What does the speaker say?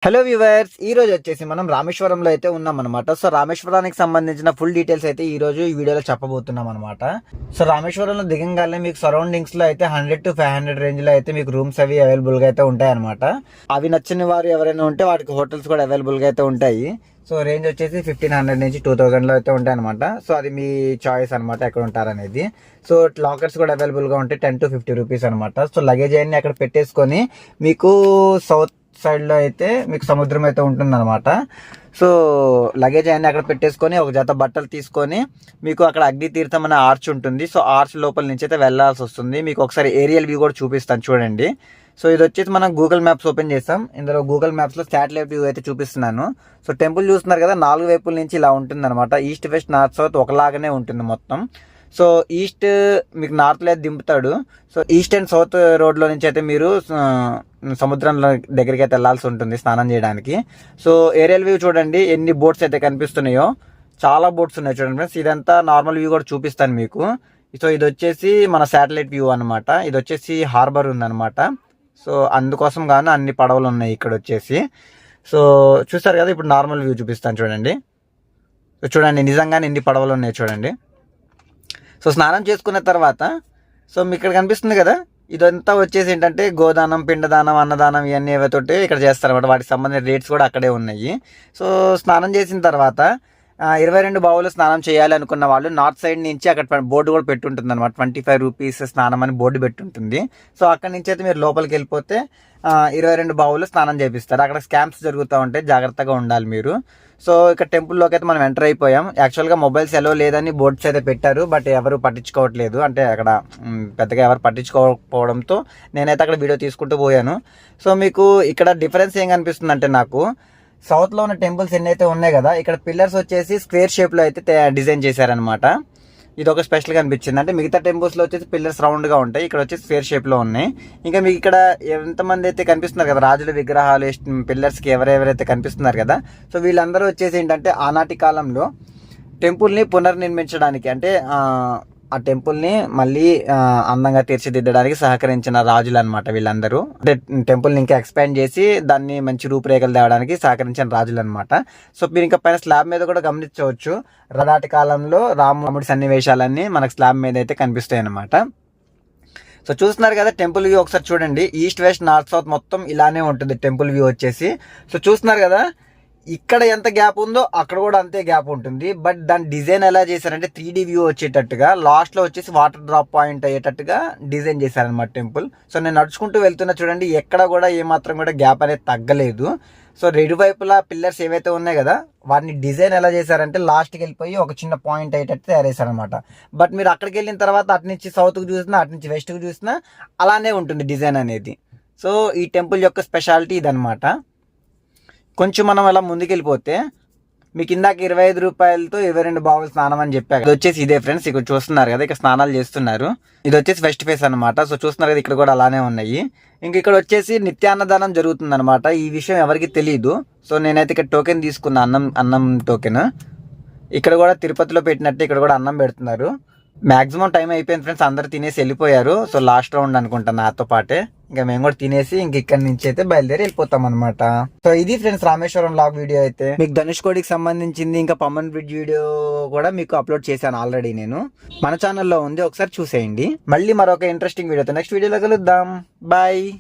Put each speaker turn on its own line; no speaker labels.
Hello viewers, ఈ రోజు వచ్చేసి మనం రామేశ్వరంలో అయితే ఉన్నాం అనమాట. సో రామేశ్వరానికి సంబంధించిన ఫుల్ డీటెయిల్స్ అయితే ఈ రోజు ఈ వీడియోలో చెప్పబోతున్నాం అనమాట. సో రామేశ్వరంలో దిగంగానే మీకు సరౌండింగ్స్ లో అయితే 100 to 500 రేంజ్ లో అయితే మీకు రూమ్స్ అవి అవైలబుల్ గా అయితే ఉంటాయి అనమాట. అవి నచ్చిన వారు ఎవరైనా ఉంటే వాటికి హోటల్స్ కూడా అవైలబుల్ గా అయితే ఉంటాయి. సో రేంజ్ వచ్చేసి 1500 నుంచి 2000 లో అయితే ఉంటాయి అనమాట. సో అది మీ చాయిస్ అనమాట ఎక్కడ ఉంటారనేది. సో లాకర్స్ కూడా అవైలబుల్ గా ఉంటాయి 10 to 50 రూపీస్ అనమాట. సో లగేజ్ అన్ని అక్కడ పెట్టేసుకొని మీకు సౌత్ సైడ్ లో అయితే మీకు సముద్రం అయితే ఉంటుంది అనమాట. సో లగేజ్ అన్ని అక్కడ పెట్టేసుకొని ఒక జత బట్టలు తీసుకొని మీకు అక్కడ అగ్ని తీర్థం అనే ఆర్చ్ ఉంటుంది. సో ఆర్చ్ లోపల నుంచి అయితే వెళ్ళాల్సి వస్తుంది. మీకు ఒకసారి ఏరియల్ వ్యూ కూడా చూపిస్తాను చూడండి. సో ఇది వచ్చేసి మనం గూగుల్ మ్యాప్స్ ఓపెన్ చేస్తాం. ఇందులో గూగుల్ మ్యాప్స్ లో శాటిలైట్ వ్యూ అయితే చూపిస్తున్నాను. సో టెంపుల్ చూస్తున్నారు కదా, 4 వైపుల నుంచి ఇలా ఉంటుంది అనమాట. ఈస్ట్ వెస్ట్ నార్త్ సౌత్ ఒకలాగానే ఉంటుంది మొత్తం. సో ఈస్ట్ మీకు నార్త్ లో దింపుతాడు. So east and south road లో నుంచి అయితే మీరు సముద్రంలో దగ్గరికి అయితే వెళ్లాల్సి ఉంటుంది స్నానం చేయడానికి. సో ఏరియల్ వ్యూ చూడండి ఎన్ని బోట్స్ అయితే కనిపిస్తున్నాయో, చాలా బోట్స్ ఉన్నాయి చూడండి ఫ్రెండ్స్. ఇదంతా నార్మల్ వ్యూ కూడా చూపిస్తాను మీకు. సో ఇది వచ్చేసి మన శాటిలైట్ వ్యూ అనమాట. ఇది వచ్చేసి హార్బర్ ఉందన్నమాట. సో అందుకోసం గాను అన్ని పడవలు ఉన్నాయి ఇక్కడ వచ్చేసి. సో చూస్తారు కదా, ఇప్పుడు నార్మల్ వ్యూ చూపిస్తాను చూడండి. సో చూడండి నిజంగానే ఎన్ని పడవలు ఉన్నాయి చూడండి. సో స్నానం చేసుకున్న తర్వాత సో మీకు ఇక్కడ కనిపిస్తుంది కదా, ఇదంతా వచ్చేసి ఏంటంటే గోదానం, పిండదానం, అన్నదానం ఇవన్నీ ఏవైతే ఇక్కడ చేస్తారన్నమాట. వాటికి సంబంధించిన రేట్స్ కూడా అక్కడే ఉన్నాయి. సో స్నానం చేసిన తర్వాత 22 బావులు స్నానం చేయాలి అనుకున్న వాళ్ళు నార్త్ సైడ్ నుంచి అక్కడ బోర్డు కూడా పెట్టుంటుంది అనమాట. 25 రూపీస్ స్నానం అని బోర్డు పెట్టుంటుంది. సో అక్కడ నుంచి అయితే మీరు లోపలికి వెళ్ళిపోతే 22 బావులు స్నానం చేపిస్తారు. అక్కడ స్కామ్స్ జరుగుతూ ఉంటాయి, జాగ్రత్తగా ఉండాలి మీరు. సో ఇక్కడ టెంపుల్లోకి అయితే మనం ఎంటర్ అయిపోయాం. యాక్చువల్గా మొబైల్స్ ఎలో లేదని బోర్డ్స్ అయితే పెట్టారు, బట్ ఎవరు పట్టించుకోవట్లేదు. అంటే అక్కడ పెద్దగా ఎవరు పట్టించుకోకపోవడంతో నేనైతే అక్కడ వీడియో తీసుకుంటూ పోయాను. సో మీకు ఇక్కడ డిఫరెన్స్ ఏం కనిపిస్తుంది అంటే, నాకు సౌత్ లో ఉన్న టెంపుల్స్ ఎన్ని అయితే ఉన్నాయి కదా, ఇక్కడ పిల్లర్స్ వచ్చేసి స్క్వేర్ షేప్ లో అయితే డిజైన్ చేశారనమాట. ఇది ఒక స్పెషల్ గా అనిపించింది. అంటే మిగతా టెంపుల్స్ లో వచ్చేసి పిల్లర్స్ రౌండ్ గా ఉంటాయి, ఇక్కడ వచ్చేసి స్క్వేర్ షేప్ లో ఉన్నాయి. ఇంకా మీకు ఇక్కడ ఎంతమంది అయితే కనిపిస్తున్నారు కదా రాజుల విగ్రహాలు పిల్లర్స్ కి ఎవరెవరైతే కనిపిస్తున్నారు కదా, సో వీళ్ళందరూ వచ్చేసి ఏంటంటే ఆనాటి కాలంలో టెంపుల్ ని పునర్నిర్మించడానికి, అంటే ఆ టెంపుల్ ని మళ్ళీ అందంగా తీర్చిదిద్దడానికి సహకరించిన రాజులు అనమాట వీళ్ళందరూ. అంటే టెంపుల్ ని ఇంకా ఎక్స్పాండ్ చేసి దాన్ని మంచి రూపురేఖలు తేవడానికి సహకరించిన రాజులు అనమాట. సో మీరు ఇంకా పైన స్లాబ్ మీద కూడా గమనించవచ్చు, రథాటి కాలంలో రాముడి సన్నివేశాలన్నీ మనకు స్లాబ్ మీద అయితే కనిపిస్తాయి అనమాట. సో చూస్తున్నారు కదా టెంపుల్ వ్యూ ఒకసారి చూడండి. ఈస్ట్ వెస్ట్ నార్త్ సౌత్ మొత్తం ఇలానే ఉంటుంది టెంపుల్ వ్యూ వచ్చేసి. సో చూస్తున్నారు కదా, ఇక్కడ ఎంత గ్యాప్ ఉందో అక్కడ కూడా అంతే గ్యాప్ ఉంటుంది. బట్ దాని డిజైన్ ఎలా చేశారంటే 3D వ్యూ వచ్చేటట్టుగా, లాస్ట్ లో వచ్చేసి వాటర్ డ్రాప్ పాయింట్ అయ్యేటట్టుగా డిజైన్ చేశారనమాట టెంపుల్. సో నేను నడుచుకుంటూ వెళ్తున్నా చూడండి, ఎక్కడ కూడా ఏమాత్రం కూడా గ్యాప్ అనేది తగ్గలేదు. సో రెండు వైపులా పిల్లర్స్ ఏవైతే ఉన్నాయి కదా, వాటిని డిజైన్ ఎలా చేశారంటే లాస్ట్కి వెళ్ళిపోయి ఒక చిన్న పాయింట్ అయ్యేటట్టు తయారు చేశారనమాట. బట్ మీరు అక్కడికి వెళ్ళిన తర్వాత అటు నుంచి సౌత్కి చూసినా, అటు నుంచి వెస్ట్కి చూసినా అలానే ఉంటుంది డిజైన్ అనేది. సో ఈ టెంపుల్ యొక్క స్పెషాలిటీ ఇదనమాట. కొంచెం మనం అలా ముందుకెళ్ళిపోతే మీకు ఇందాక 25 రూపాయలతో 22 బావులు స్నానం అని చెప్పారు. ఇది వచ్చేసి ఇదే ఫ్రెండ్స్, ఇక్కడ చూస్తున్నారు కదా, ఇక్కడ స్నానాలు చేస్తున్నారు. ఇది వచ్చేసి వెస్ట్ ఫేస్ అనమాట. సో చూస్తున్నారు కదా, ఇక్కడ కూడా అలానే ఉన్నాయి. ఇంక ఇక్కడ వచ్చేసి నిత్యాన్నదానం జరుగుతుంది అనమాట. ఈ విషయం ఎవరికి తెలియదు. సో నేనైతే ఇక్కడ టోకెన్ తీసుకున్నా, అన్నం టోకెన్. ఇక్కడ కూడా తిరుపతిలో పెట్టినట్టు ఇక్కడ కూడా అన్నం పెడుతున్నారు. మాక్సిమం టైం అయిపోయింది ఫ్రెండ్స్, అందరు తినేసి వెళ్ళిపోయారు. సో లాస్ట్ రౌండ్ అనుకుంటా నాతో పాటే. ఇంకా మేము కూడా తినేసి ఇంక ఇక్కడ నుంచి అయితే బయలుదేరి వెళ్ళిపోతాం అనమాట. సో ఇది ఫ్రెండ్స్ రామేశ్వరం లాగ్ వీడియో అయితే. మీకు ధనుష్కోడికి సంబంధించింది ఇంకా పమ్మన్ బ్రిడ్జ్ వీడియో కూడా మీకు అప్లోడ్ చేశాను ఆల్రెడీ, నేను మన ఛానల్లో ఉంది, ఒకసారి చూసేయండి. మళ్ళీ మరొక ఇంట్రెస్టింగ్ వీడియోతో నెక్స్ట్ వీడియోలో కలుద్దాం. బాయ్.